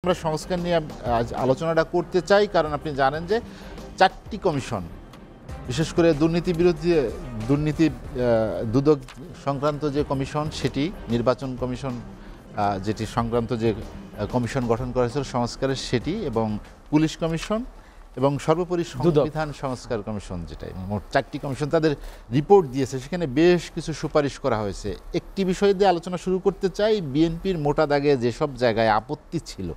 আমরা সংস্কার নিয়ে আজ আলোচনাটা করতে চাই, কারণ আপনি জানেন যে 4টি কমিশন, বিশেষ করে দুর্নীতি দুদক সংক্রান্ত যে কমিশন, সেটি নির্বাচন কমিশন যেটি সংক্রান্ত যে কমিশন গঠন করা হয়েছিল সংস্কারের, সেটি এবং পুলিশ কমিশন এবং সর্বোপরি সংবিধান সংস্কার কমিশন, যেটাই মোট 4টি কমিশন তাদের রিপোর্ট দিয়েছে। সেখানে বেশ কিছু সুপারিশ করা হয়েছে। একটি বিষয় দিয়ে আলোচনা শুরু করতে চাই। বিএনপির মোটা দাগে যেসব জায়গায় আপত্তি ছিল,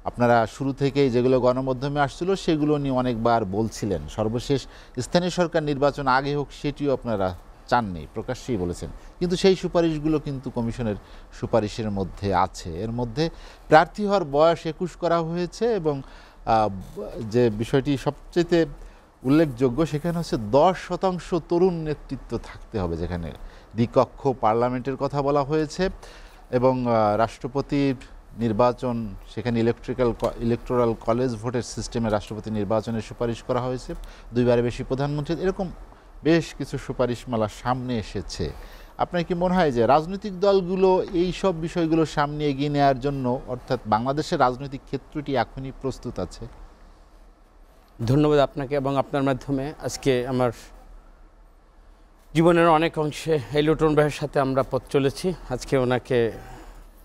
আপনারা শুরু থেকেই যেগুলো গণমাধ্যমে আসছিল সেগুলো নিয়ে অনেকবার বলছিলেন। সর্বশেষ স্থানীয় সরকার নির্বাচন আগে হোক সেটিও আপনারা চাননি, প্রকাশ্যেই বলেছেন। কিন্তু সেই সুপারিশগুলো কিন্তু কমিশনের সুপারিশের মধ্যে আছে। এর মধ্যে প্রার্থী হওয়ার বয়স 21 করা হয়েছে এবং যে বিষয়টি সবচেয়ে উল্লেখযোগ্য সেখানে হচ্ছে 10% তরুণ নেতৃত্ব থাকতে হবে, যেখানে দ্বিকক্ষ পার্লামেন্টের কথা বলা হয়েছে এবং রাষ্ট্রপতির নির্বাচন, সেখানে ইলেকটোরাল কলেজ ভোটের সিস্টেমে রাষ্ট্রপতি নির্বাচনের সুপারিশ করা হয়েছে, 2বারের বেশি প্রধানমন্ত্রী, এরকম বেশ কিছু সুপারিশমালা সামনে এসেছে। আপনার কি মনে হয় যে রাজনৈতিক দলগুলো এই সব বিষয়গুলো সামনে এগিয়ে নেওয়ার জন্য, অর্থাৎ বাংলাদেশের রাজনৈতিক ক্ষেত্রটি এখনই প্রস্তুত আছে? ধন্যবাদ আপনাকে এবং আপনার মাধ্যমে আজকে আমার জীবনের অনেক অংশে এই লিটন ভাইয়ের সাথে আমরা পথ চলেছি। আজকে ওনাকে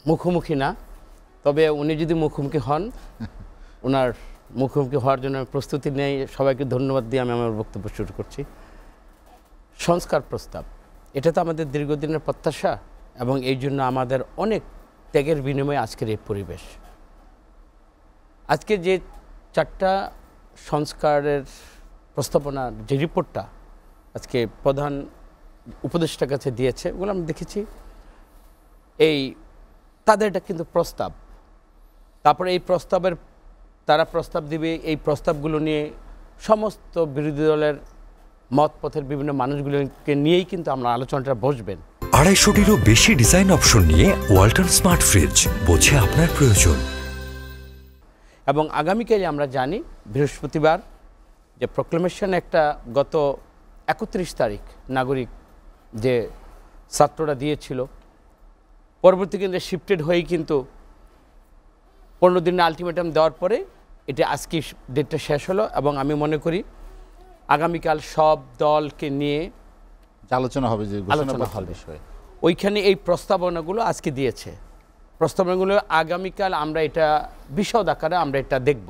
মুখোমুখি না, তবে উনি যদি মুখোমুখি হন, ওনার মুখোমুখি হওয়ার জন্য প্রস্তুতি নেই। সবাইকে ধন্যবাদ দিয়ে আমি আমার বক্তব্য শুরু করছি। সংস্কার প্রস্তাব, এটা তো আমাদের দীর্ঘদিনের প্রত্যাশা এবং এই জন্য আমাদের অনেক ত্যাগের বিনিময়ে আজকের এই পরিবেশ। আজকে যে 4টা সংস্কারের প্রস্তাবনার যে রিপোর্টটা আজকে প্রধান উপদেষ্টার কাছে দিয়েছে, ওগুলো আমি দেখেছি। তাদের এটা কিন্তু প্রস্তাব। তারপরে এই প্রস্তাবের তারা প্রস্তাব দিবে, এই প্রস্তাবগুলো নিয়ে সমস্ত বিরোধী দলের মত পথের বিভিন্ন মানুষগুলোকে নিয়েই কিন্তু আমরা আলোচনাটা বসবেন। 250-টিরও বেশি ডিজাইন অপশন নিয়ে ওয়ালটন স্মার্ট ফ্রিজ, বোঝে আপনার প্রয়োজন। এবং আগামীকালে আমরা জানি বৃহস্পতিবার যে প্রক্লেমেশন একটা গত 31 তারিখ নাগরিক যে ছাত্ররা দিয়েছিল, পরবর্তী কিন্তু শিফটেড হয়েই কিন্তু 15 দিনের আলটিমেটাম দেওয়ার পরে এটা আজকে ডেটটা শেষ হলো এবং আমি মনে করি আগামীকাল সব দলকে নিয়ে আলোচনা হবে, যে আলোচনা হবে। ওইখানে এই প্রস্তাবনাগুলো আজকে দিয়েছে, প্রস্তাবনাগুলো আগামীকাল আমরা এটা বিশদ আকারে আমরা এটা দেখব।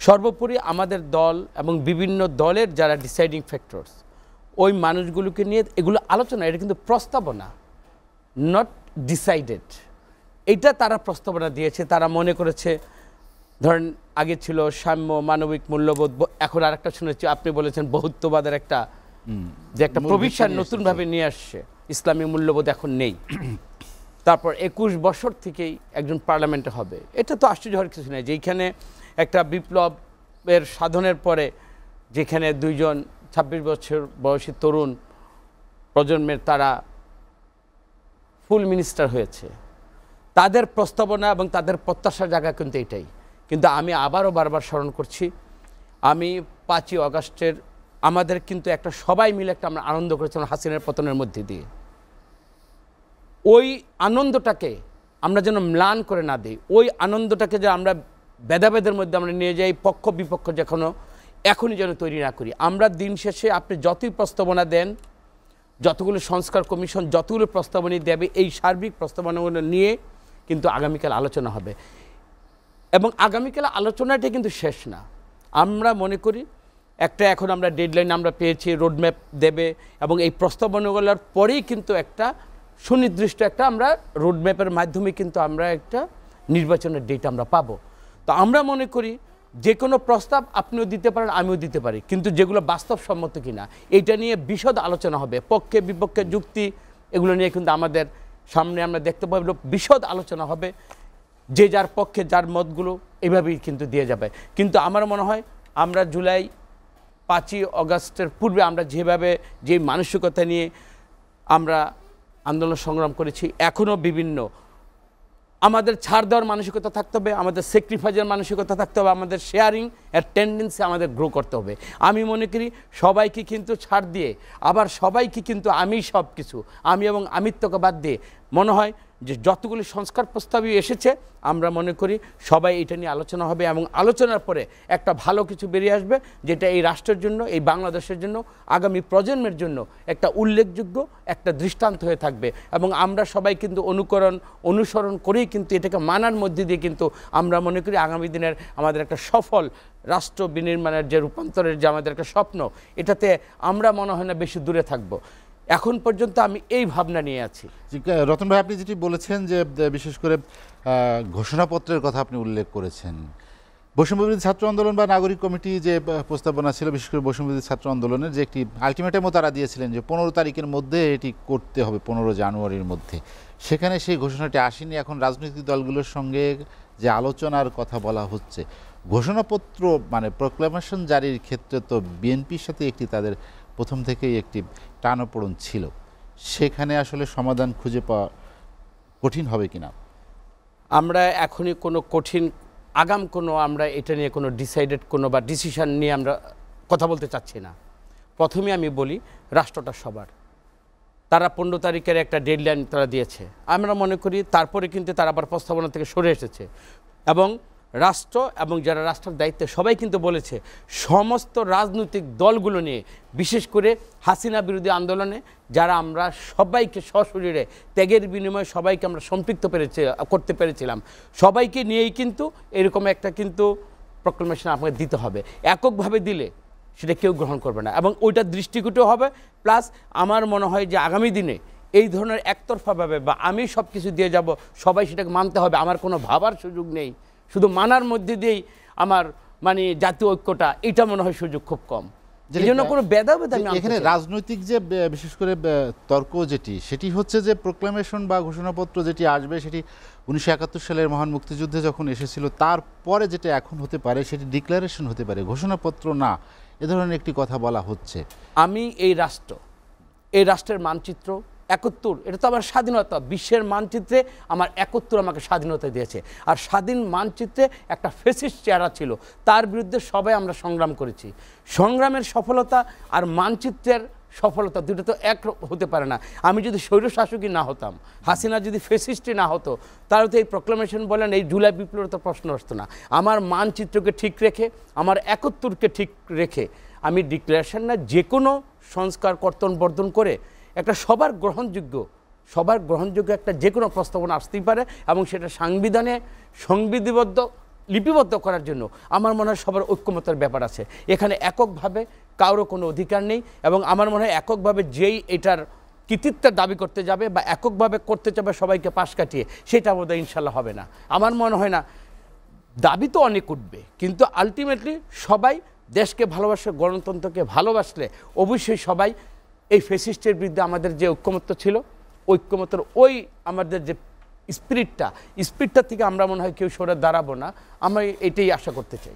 সর্বোপরি আমাদের দল এবং বিভিন্ন দলের যারা ডিসাইডিং ফ্যাক্টরস, ওই মানুষগুলোকে নিয়ে এগুলো আলোচনা, এটা কিন্তু প্রস্তাবনা, নট ডিসাইডেড। এইটা তারা প্রস্তাবনা দিয়েছে। তারা মনে করেছে, ধরেন আগে ছিল সাম্য, মানবিক মূল্যবোধ, এখন আর একটা শুনেছি আপনি বলেছেন বহুত্ববাদের একটা যে একটা প্রভিশন নতুনভাবে নিয়ে আসছে, ইসলামী মূল্যবোধ এখন নেই। তারপর 21 বছর থেকেই একজন পার্লামেন্টে হবে। এটা তো আশ্চর্য হওয়ার কিছু নেই, যেখানে একটা বিপ্লবের সাধনের পরে যেখানে 2জন 26 বছর বয়সী তরুণ প্রজন্মের তারা ফুল মিনিস্টার হয়েছে, তাদের প্রস্তাবনা এবং তাদের প্রত্যাশার জায়গা কিন্তু এটাই। কিন্তু আমি আবারও বারবার স্মরণ করছি, আমি 5ই আগস্টের আমাদের কিন্তু একটা সবাই মিলে একটা আমরা আনন্দ করেছিলাম হাসিনার পতনের মধ্যে দিয়ে। ওই আনন্দটাকে আমরা যেন ম্লান করে না দিই, ওই আনন্দটাকে যে আমরা ভেদাভেদের মধ্যে আমরা নিয়ে যাই, পক্ষ বিপক্ষ এখনই যেন তৈরি না করি। আমরা দিন শেষে আপনি যতই প্রস্তাবনা দেন, যতগুলো সংস্কার কমিশন যতগুলো প্রস্তাবনা দেবে, এই সার্বিক প্রস্তাবনাগুলো নিয়ে কিন্তু আগামীকাল আলোচনা হবে। এবং আগামীকাল আলোচনাটা কিন্তু শেষ না। আমরা মনে করি একটা এখন আমরা ডেডলাইন আমরা পেয়েছি, রোডম্যাপ দেবে এবং এই প্রস্তাবনাগুলোর পরেই কিন্তু একটা সুনির্দিষ্ট একটা আমরা রোডম্যাপের মাধ্যমে কিন্তু আমরা একটা নির্বাচনের ডেট আমরা পাবো। তো আমরা মনে করি যে কোনো প্রস্তাব আপনিও দিতে পারেন, আমিও দিতে পারি, কিন্তু যেগুলো বাস্তবসম্মত কিনা এইটা নিয়ে বিশদ আলোচনা হবে। পক্ষে বিপক্ষে যুক্তি এগুলো নিয়ে কিন্তু আমাদের সামনে আমরা দেখতে পাবো, বিশদ আলোচনা হবে। যে যার পক্ষে যার মতগুলো এইভাবেই কিন্তু দিয়ে যাবে। কিন্তু আমার মনে হয় আমরা জুলাই 5ই আগস্টের পূর্বে আমরা যেভাবে যে মানসিকতা নিয়ে আমরা আন্দোলন সংগ্রাম করেছি, এখনও বিভিন্ন আমাদের ছাড় দেওয়ার মানসিকতা থাকতে হবে, আমাদের স্যাক্রিফাইসের মানসিকতা থাকতে হবে, আমাদের শেয়ারিং এর টেন্ডেন্সি আমাদের গ্রো করতে হবে। আমি মনে করি সবাইকে কিন্তু ছাড় দিয়ে, আবার সবাইকে কিন্তু আমি সব কিছু আমি এবং আমিত্বকে বাদ দিয়ে মনে হয় যে যতগুলি সংস্কার প্রস্তাবই এসেছে আমরা মনে করি সবাই এটা নিয়ে আলোচনা হবে এবং আলোচনার পরে একটা ভালো কিছু বেরিয়ে আসবে, যেটা এই রাষ্ট্রের জন্য, এই বাংলাদেশের জন্য, আগামী প্রজন্মের জন্য একটা উল্লেখযোগ্য একটা দৃষ্টান্ত হয়ে থাকবে। এবং আমরা সবাই কিন্তু অনুসরণ করেই কিন্তু এটাকে মানার মধ্যে দিয়ে কিন্তু আমরা মনে করি আগামী দিনের আমাদের একটা সফল রাষ্ট্র বিনির্মাণের যে রূপান্তরের যে আমাদের একটা স্বপ্ন, এটাতে আমরা মনে হয় না বেশি দূরে থাকবো। এখন পর্যন্ত আমি এই ভাবনা নিয়ে আছি। রতন ভাই, আপনি যেটি বলেছেন যে বিশেষ করে ঘোষণাপত্রের কথা আপনি উল্লেখ করেছেন, বৈষম্যবিরোধী ছাত্র আন্দোলন বা নাগরিক কমিটি যে প্রস্তাবনা ছিল, বিশেষ করে বৈষম্যবিরোধী ছাত্র আন্দোলনের যে একটি আলটিমেটামও তারা দিয়েছিলেন যে 15 তারিখের মধ্যে এটি করতে হবে, 15 জানুয়ারির মধ্যে, সেখানে সেই ঘোষণাটি আসেনি। এখন রাজনৈতিক দলগুলোর সঙ্গে যে আলোচনার কথা বলা হচ্ছে, ঘোষণাপত্র মানে প্রোক্লামেশন জারির ক্ষেত্রে তো বিএনপির সাথে একটি তাদের প্রথম থেকেই একটি টানাপোড়েন ছিল, সেখানে আসলে সমাধান খুঁজে পাওয়া কঠিন হবে কিনা? আমরা এখনই কোনো আমরা এটা নিয়ে কোনো ডিসাইডেড কোনো বা ডিসিশন নিয়ে আমরা কথা বলতে চাচ্ছি না। প্রথমে আমি বলি, রাষ্ট্রটা সবার। তারা 15 তারিখের একটা ডেডলাইন তারা দিয়েছে, আমরা মনে করি তারপরে কিন্তু তারা আবার প্রস্তাবনা থেকে সরে এসেছে এবং রাষ্ট্র এবং যারা রাষ্ট্রের দায়িত্বে সবাই কিন্তু বলেছে সমস্ত রাজনৈতিক দলগুলো নিয়ে, বিশেষ করে হাসিনা বিরোধী আন্দোলনে যারা আমরা সবাইকে সশরীরে ত্যাগের বিনিময়ে সবাইকে আমরা সম্পৃক্ত করতে পেরেছিলাম, সবাইকে নিয়েই কিন্তু এরকম একটা কিন্তু প্রোক্লামেশন আপনাকে দিতে হবে। এককভাবে দিলে সেটা কেউ গ্রহণ করবে না এবং ওইটার দৃষ্টিকটও হবে। প্লাস আমার মনে হয় যে আগামী দিনে এই ধরনের একতরফাভাবে বা আমি সব কিছু দিয়ে যাব, সবাই সেটাকে মানতে হবে, আমার কোনো ভাবার সুযোগ নেই, শুধু মানার মধ্যে দিয়েই আমার মানে জাতীয় ঐক্যটা, এটা মনে হয় সুযোগ খুব কম। এই জন্য কোনো ভেদাভেদ আমি এখানে রাজনৈতিক যে বিশেষ করে তর্ক সেটি হচ্ছে যে প্রোক্লামেশন বা ঘোষণাপত্র যেটি আসবে সেটি 1971 সালের মহান মুক্তিযুদ্ধে যখন এসেছিল তারপরে যেটা এখন হতে পারে সেটি ডিক্লারেশন হতে পারে, ঘোষণাপত্র না, এ ধরনের একটি কথা বলা হচ্ছে। আমি এই রাষ্ট্রের মানচিত্র 71, এটা তো আমার স্বাধীনতা, বিশ্বের মানচিত্রে আমার 71 আমাকে স্বাধীনতা দিয়েছে। আর স্বাধীন মানচিত্রে একটা ফেসিস্ট চেহারা ছিল, তার বিরুদ্ধে সবাই আমরা সংগ্রাম করেছি। সংগ্রামের সফলতা আর মানচিত্রের সফলতা দুটো তো এক হতে পারে না। আমি যদি স্বৈরশাসকই না হতাম, হাসিনা যদি ফেসিস্টই না হতো, তাহলে তো এই প্রোক্লামেশন বলেন এই জুলাই বিপ্লবের তো প্রশ্ন আসতো না। আমার মানচিত্রকে ঠিক রেখে, আমার 71কে ঠিক রেখে আমি ডিক্লারেশন না যে কোনো সংস্কার কর্তন বর্ধন করে একটা সবার গ্রহণযোগ্য একটা যে কোনো প্রস্তাবনা আসতেই পারে এবং সেটা সংবিধিবদ্ধ লিপিবদ্ধ করার জন্য আমার মনে হয় সবার ঐক্যমতের ব্যাপার আছে। এখানে এককভাবে কারো কোনো অধিকার নেই এবং আমার মনে হয় এককভাবে যেই এটার কৃতিত্বের দাবি করতে যাবে বা এককভাবে করতে যাবে সবাইকে পাশ কাটিয়ে, সেটা বোধহয় ইনশাল্লাহ হবে না। আমার মনে হয় না, দাবি তো অনেক উঠবে, কিন্তু আলটিমেটলি সবাই দেশকে ভালোবাসে, গণতন্ত্রকে ভালোবাসলে অবশ্যই সবাই এই ফ্যাসিস্টের বিরুদ্ধে আমাদের যে ঐক্যমত্য ছিল, ঐক্যমত্যের ওই আমাদের যে স্পিরিটটা থেকে আমরা মনে হয় কেউ সরে দাঁড়াবো না। আমরা এটাই আশা করতে চাই।